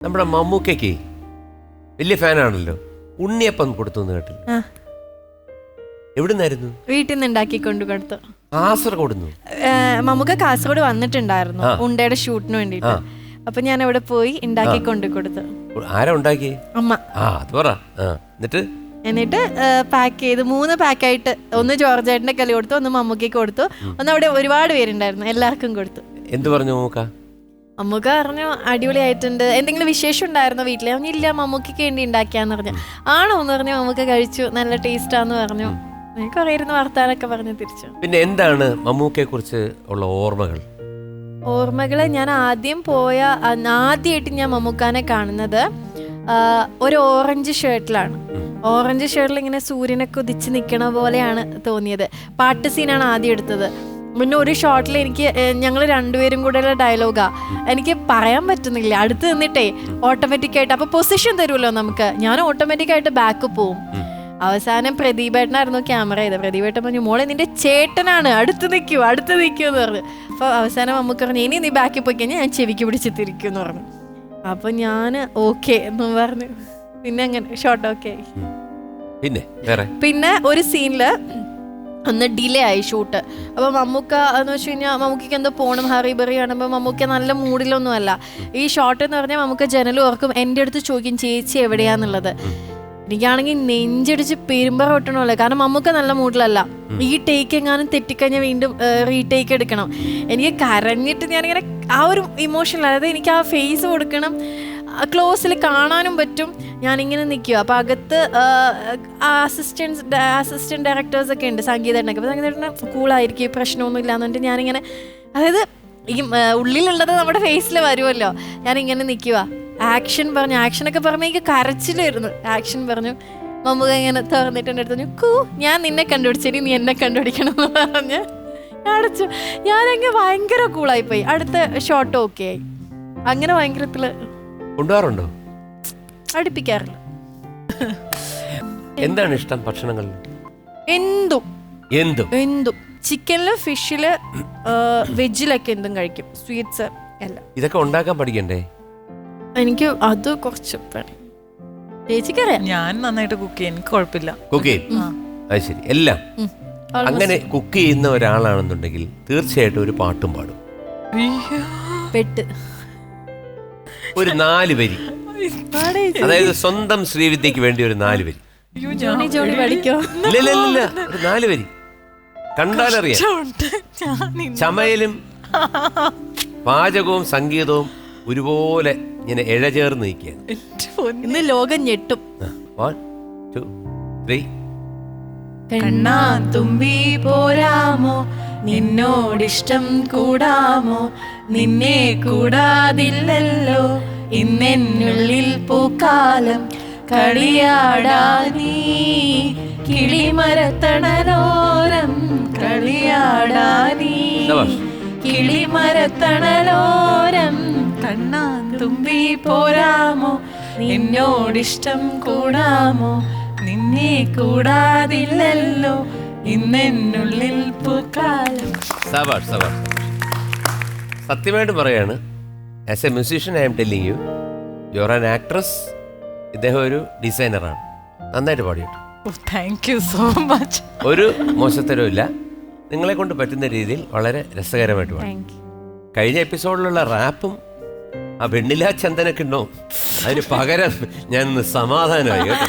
നമ്മുടെ മമ്മൂക്കയ്ക്ക് വലിയ ഫാനാണല്ലോ. ഉണ്ണിയപ്പം കൊടുത്തു കേട്ടില്ല. എവിടുന്നായിരുന്നു? വീട്ടിൽ നിന്ന് ഉണ്ടാക്കി കൊണ്ടു കൊടുത്തു. കാസർഗോഡ്. മമ്മൂക്ക കാസർഗോഡ് വന്നിട്ടുണ്ടായിരുന്നു ഉണ്ടയുടെ ഷൂട്ടിന് വേണ്ടിട്ട്. അപ്പൊ ഞാൻ അവിടെ പോയി ഉണ്ടാക്കി കൊണ്ടു കൊടുത്തു. ആരാ ഉണ്ടാക്കി? അമ്മ. അത് പറ. എന്നിട്ട് പാക്ക് ചെയ്ത് 3 പാക്കായിട്ട്, ഒന്ന് ജോർജേട്ടന്റെ കയ്യിൽ കൊടുത്തു, ഒന്ന് മമ്മൂക്കയ്ക്ക് കൊടുത്തു, ഒന്ന് അവിടെ ഒരുപാട് പേരുണ്ടായിരുന്നു, എല്ലാവർക്കും കൊടുത്തു. എന്ത് പറഞ്ഞു മമ്മൂക്ക? മമ്മൂക്ക പറഞ്ഞു അടിപൊളിയായിട്ടുണ്ട്, എന്തെങ്കിലും വിശേഷം ഉണ്ടായിരുന്നോ വീട്ടിലെ? ഇല്ല, മമ്മൂക്കയ്ക്ക് വേണ്ടി ഉണ്ടാക്കിയാന്ന് പറഞ്ഞു. ആണോ എന്ന് പറഞ്ഞു. മമ്മൂക്ക കഴിച്ചു, നല്ല ടേസ്റ്റാന്ന് പറഞ്ഞു. കുറേ ഇരുന്ന് വർത്താനൊക്കെ പറഞ്ഞു തിരിച്ചു. പിന്നെ എന്താണ് മമ്മൂക്കയെ കുറിച്ച് ഉള്ള ഓർമ്മകള്? ഞാൻ ആദ്യമായിട്ട് ഞാൻ മമ്മൂക്കാനെ കാണുന്നത് ഒരു ഓറഞ്ച് ഷർട്ടിലാണ്. ഓറഞ്ച് ഷർട്ടിൽ ഇങ്ങനെ സൂര്യനൊക്കെ ഉദിച്ച് നിൽക്കണ പോലെയാണ് തോന്നിയത്. പാട്ട് സീനാണ് ആദ്യം എടുത്തത്. പിന്നെ ഒരു ഷോട്ടിൽ എനിക്ക് ഞങ്ങൾ രണ്ടുപേരും കൂടെയുള്ള ഡയലോഗാ എനിക്ക് പറയാൻ പറ്റുന്നില്ല. അടുത്ത് നിന്നിട്ടേ ഓട്ടോമാറ്റിക്കായിട്ട് അപ്പോൾ പൊസിഷൻ തരുമല്ലോ നമുക്ക്, ഞാൻ ഓട്ടോമാറ്റിക്കായിട്ട് ബാക്ക് പോവും. അവസാനം പ്രദീപേട്ടനായിരുന്നു ക്യാമറ ചെയ്തത്. പ്രദീപേട്ടൻ പറഞ്ഞു, മോളെ നിന്റെ ചേട്ടനാണ്, അടുത്ത് നിൽക്കൂ എന്ന് പറഞ്ഞു. അപ്പോൾ അവസാനം നമുക്ക് പറഞ്ഞു, ഇനി നീ ബാക്കിൽ പോയി കഴിഞ്ഞാൽ ഞാൻ ചെവിക്ക് പിടിച്ച് തിരിക്കും എന്ന് പറഞ്ഞു. അപ്പോൾ ഞാൻ ഓക്കെ എന്ന് പറഞ്ഞു. പിന്നെ അങ്ങനെ ഷോട്ട് ഓക്കെ ആയി. പിന്നെ ഒരു സീനില് ഒന്ന് ഡിലേ ആയി ഷൂട്ട്. അപ്പോൾ മമ്മൂക്ക എന്ന് വെച്ച് കഴിഞ്ഞാൽ മമ്മൂക്കയ്ക്ക് എന്തോ പോകണം, ഹറിബറി കാണുമ്പോൾ മമ്മൂക്ക നല്ല മൂഡിലൊന്നും അല്ല. ഈ ഷോട്ട് എന്ന് പറഞ്ഞാൽ മമ്മൂക്ക ജനലും ഓർക്കും, എൻ്റെ അടുത്ത് ചോദിക്കും ചേച്ചി എവിടെയാന്നുള്ളത്. എനിക്കാണെങ്കിൽ നെഞ്ചടിച്ച് പെരുമ്പറ ഒട്ടണമല്ലോ, കാരണം മമ്മൂക്ക നല്ല മൂഡിലല്ല. ഈ ടേക്ക് എങ്ങാനും തെറ്റിക്കഴിഞ്ഞാൽ വീണ്ടും റീടേക്ക് എടുക്കണം. എനിക്ക് കരഞ്ഞിട്ട് ഞാനിങ്ങനെ ആ ഒരു ഇമോഷണൽ, അതായത് എനിക്ക് ആ ഫേസ് കൊടുക്കണം, ക്ലോസിൽ കാണാനും പറ്റും. ഞാനിങ്ങനെ നിൽക്കുക. അപ്പോൾ അകത്ത് അസിസ്റ്റന്റ് ഡയറക്ടേഴ്സൊക്കെ ഉണ്ട്, സംഗീതത്തിനൊക്കെ. അപ്പോൾ സംഗീതത്തിന് കൂളായിരിക്കും, പ്രശ്നമൊന്നും ഇല്ലാന്നുണ്ട് ഞാനിങ്ങനെ, അതായത് ഈ ഉള്ളിലുള്ളത് നമ്മുടെ ഫേസിൽ വരുമല്ലോ. ഞാനിങ്ങനെ നിൽക്കുക. ആക്ഷൻ പറഞ്ഞു, ആക്ഷനൊക്കെ പറഞ്ഞാൽ എനിക്ക് കരച്ചിലായിരുന്നു. ആക്ഷൻ പറഞ്ഞു, മമ്മൂക്ക ഇങ്ങനെ തുറന്നിട്ട് എൻ്റെ അടുത്ത് പറഞ്ഞു, ഞാൻ നിന്നെ കണ്ടുപിടിച്ചേരി, നീ എന്നെ കണ്ടുപിടിക്കണം എന്ന് പറഞ്ഞ് അടച്ചു. ഞാനങ്ങനെ ഭയങ്കര കൂളായിപ്പോയി. അടുത്ത ഷോട്ട് ഓക്കെ ആയി. അങ്ങനെ ഭയങ്കരത്തില് കൊണ്ടുപോകാറുണ്ടോ? അടുപ്പിക്കാറില്ല. എന്താണ് ഇഷ്ടം ഭക്ഷണങ്ങളിൽ? എന്തും ചിക്കനില്, ഫിഷില്, വെജിലൊക്കെ എന്തും കഴിക്കും. സ്വീറ്റ്സ് എല്ലാം. ഇതൊക്കെ ഉണ്ടാക്കാൻ പഠിക്കണ്ടേ? എനിക്ക് അത് കുറച്ച് ചേച്ചിക്കറിയാം. ഞാൻ നന്നായിട്ട് കുക്ക് ചെയ്യും, എനിക്ക് കുഴപ്പമില്ല. കുക്ക് ചെയ്യും? അത് ശരി. എല്ലാം അങ്ങനെ കുക്ക് ചെയ്യുന്ന ഒരാളാണെന്നുണ്ടെങ്കിൽ തീർച്ചയായിട്ടും ഒരു പാട്ടും പാടും. ഒരു 4 വരി, അതായത് സ്വന്തം ശ്രീവിദ്യക്ക് വേണ്ടി ഒരു 4 വരി. ഇല്ല, ഒരു 4 വരി കണ്ടാലറിയാം. ചമയലും പാചകവും സംഗീതവും ഒരുപോലെ ഇങ്ങനെ ഇഴചേർന്ന് നിൽക്കുകയാണ്. ഇന്ന് ലോകം ഞെട്ടും. 1 2 3. കണ്ണാ തുമ്പി പോരാമോ, നിന്നോടിഷ്ടം കൂടാമോ, നിന്നെ കൂടാതില്ലല്ലോ ഇന്നെന്നുള്ളിൽ പൂക്കാലം, കളിയാടാനീ കിളിമരത്തണലോരം, കളിയാടാനീ കിളിമരത്തണലോരം. കണ്ണാ തുമ്പി പോരാമോ, നിന്നോടിഷ്ടം കൂടാമോ, നിന്നെ കൂടാതില്ലല്ലോ ഇന്നെന്നുള്ളിൽ പൂക്കാലം. സത്യമായിട്ട് പറയാണ്, as a musician I'm telling you, you are an actress. ഇദ്ദേഹം ഒരു ഡിസൈനറാണ്. നന്നായിട്ട് പാടിയിട്ടു. Thank you so much. ഒരു മോശത്തരവും ഇല്ല. നിങ്ങളെ കൊണ്ട് പറ്റുന്ന രീതിയിൽ വളരെ രസകരമായിട്ട് പാടി. കഴിഞ്ഞ എപ്പിസോഡിലുള്ള റാപ്പും ആ വെണ്ണിലാ ചന്ദനക്കിണ്ണവും അതിന് പകരം ഞാനൊന്ന് സമാധാനമായി കേട്ടോ.